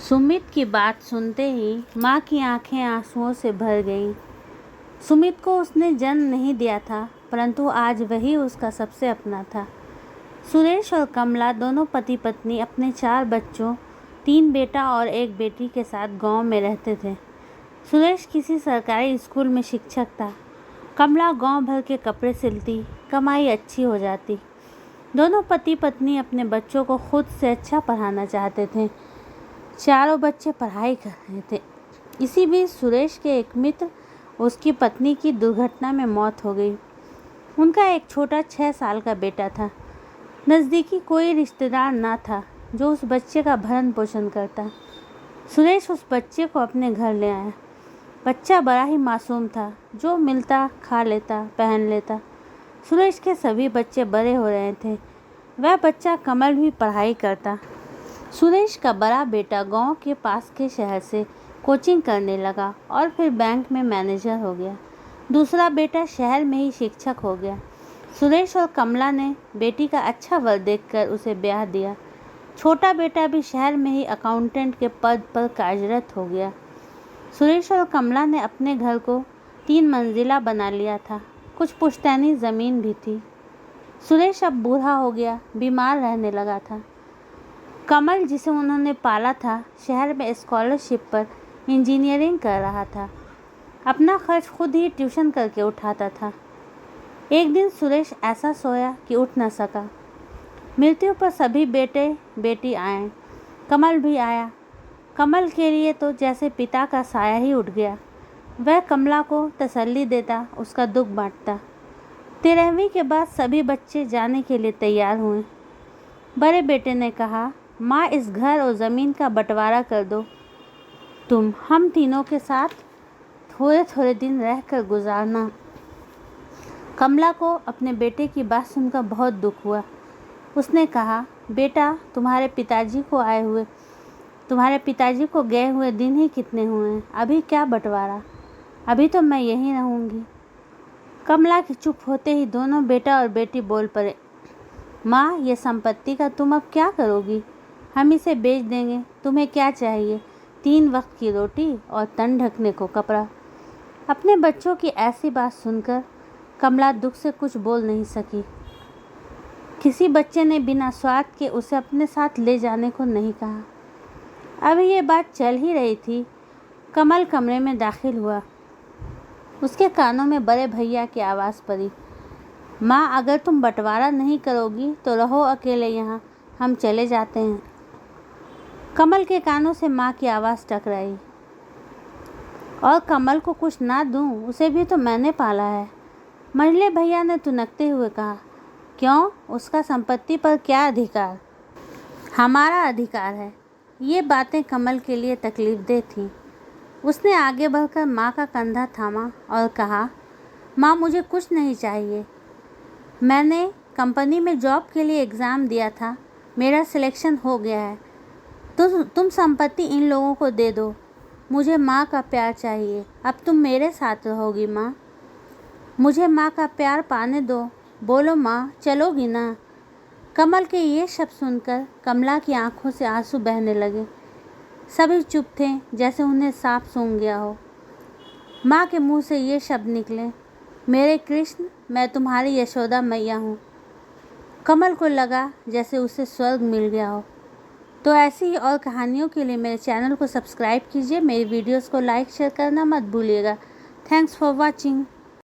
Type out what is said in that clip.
सुमित की बात सुनते ही माँ की आंखें आंसुओं से भर गईं। सुमित को उसने जन्म नहीं दिया था, परंतु आज वही उसका सबसे अपना था। सुरेश और कमला दोनों पति पत्नी अपने 4 बच्चों, 3 बेटा और 1 बेटी के साथ गांव में रहते थे। सुरेश किसी सरकारी स्कूल में शिक्षक था। कमला गांव भर के कपड़े सिलती, कमाई अच्छी हो जाती। दोनों पति पत्नी अपने बच्चों को खुद से अच्छा पढ़ाना चाहते थे। चारों बच्चे पढ़ाई कर रहे थे। इसी बीच सुरेश के एक मित्र, उसकी पत्नी की दुर्घटना में मौत हो गई। उनका एक छोटा 6 साल का बेटा था। नज़दीकी कोई रिश्तेदार ना था जो उस बच्चे का भरण पोषण करता। सुरेश उस बच्चे को अपने घर ले आया। बच्चा बड़ा ही मासूम था, जो मिलता खा लेता, पहन लेता। सुरेश के सभी बच्चे बड़े हो रहे थे। वह बच्चा कमल भी पढ़ाई करता। सुरेश का बड़ा बेटा गांव के पास के शहर से कोचिंग करने लगा और फिर बैंक में मैनेजर हो गया। दूसरा बेटा शहर में ही शिक्षक हो गया। सुरेश और कमला ने बेटी का अच्छा वर देखकर उसे ब्याह दिया। छोटा बेटा भी शहर में ही अकाउंटेंट के पद पर कार्यरत हो गया। सुरेश और कमला ने अपने घर को 3 मंजिला बना लिया था। कुछ पुश्तैनी ज़मीन भी थी। सुरेश अब बूढ़ा हो गया, बीमार रहने लगा था। कमल, जिसे उन्होंने पाला था, शहर में स्कॉलरशिप पर इंजीनियरिंग कर रहा था। अपना खर्च खुद ही ट्यूशन करके उठाता था। एक दिन सुरेश ऐसा सोया कि उठ न सका। मृत्यु पर सभी बेटे बेटी आए। कमल भी आया। कमल के लिए तो जैसे पिता का साया ही उठ गया। वह कमला को तसल्ली देता, उसका दुख बांटता। 13वीं के बाद सभी बच्चे जाने के लिए तैयार हुए। बड़े बेटे ने कहा, माँ, इस घर और ज़मीन का बंटवारा कर दो। हम तीनों के साथ थोड़े थोड़े दिन रहकर गुजारना। कमला को अपने बेटे की बात सुनकर बहुत दुख हुआ। उसने कहा, बेटा, तुम्हारे पिताजी को गए हुए दिन ही कितने हुए हैं। अभी क्या बंटवारा? अभी तो मैं यहीं रहूँगी। कमला के चुप होते ही दोनों बेटा और बेटी बोल पड़े, माँ, ये संपत्ति का तुम अब क्या करोगी? हम इसे बेच देंगे। तुम्हें क्या चाहिए? 3 वक्त की रोटी और तन ढकने को कपड़ा। अपने बच्चों की ऐसी बात सुनकर कमला दुख से कुछ बोल नहीं सकी। किसी बच्चे ने बिना स्वार्थ के उसे अपने साथ ले जाने को नहीं कहा। अभी ये बात चल ही रही थी, कमल कमरे में दाखिल हुआ। उसके कानों में बड़े भैया की आवाज़ पड़ी, माँ, अगर तुम बंटवारा नहीं करोगी तो रहो अकेले यहाँ, हम चले जाते हैं। कमल के कानों से माँ की आवाज़ टकराई, और कमल को कुछ ना दूँ? उसे भी तो मैंने पाला है। मंझले भैया ने तुनकते हुए कहा, क्यों? उसका संपत्ति पर क्या अधिकार? हमारा अधिकार है। ये बातें कमल के लिए तकलीफदेह थीं। उसने आगे बढ़कर माँ का कंधा थामा और कहा, माँ, मुझे कुछ नहीं चाहिए। मैंने कंपनी में जॉब के लिए एग्ज़ाम दिया था, मेरा सिलेक्शन हो गया है। तो तुम संपत्ति इन लोगों को दे दो। मुझे माँ का प्यार चाहिए। अब तुम मेरे साथ रहोगी माँ। मुझे माँ का प्यार पाने दो। बोलो माँ, चलोगी ना? कमल के ये शब्द सुनकर कमला की आंखों से आंसू बहने लगे। सभी चुप थे, जैसे उन्हें सांप सूंघ गया हो। माँ के मुंह से ये शब्द निकले, मेरे कृष्ण, मैं तुम्हारी यशोदा मैया हूँ। कमल को लगा जैसे उसे स्वर्ग मिल गया हो। तो ऐसी ही और कहानियों के लिए मेरे चैनल को सब्सक्राइब कीजिए। मेरी वीडियोस को लाइक शेयर करना मत भूलिएगा। Thanks for watching.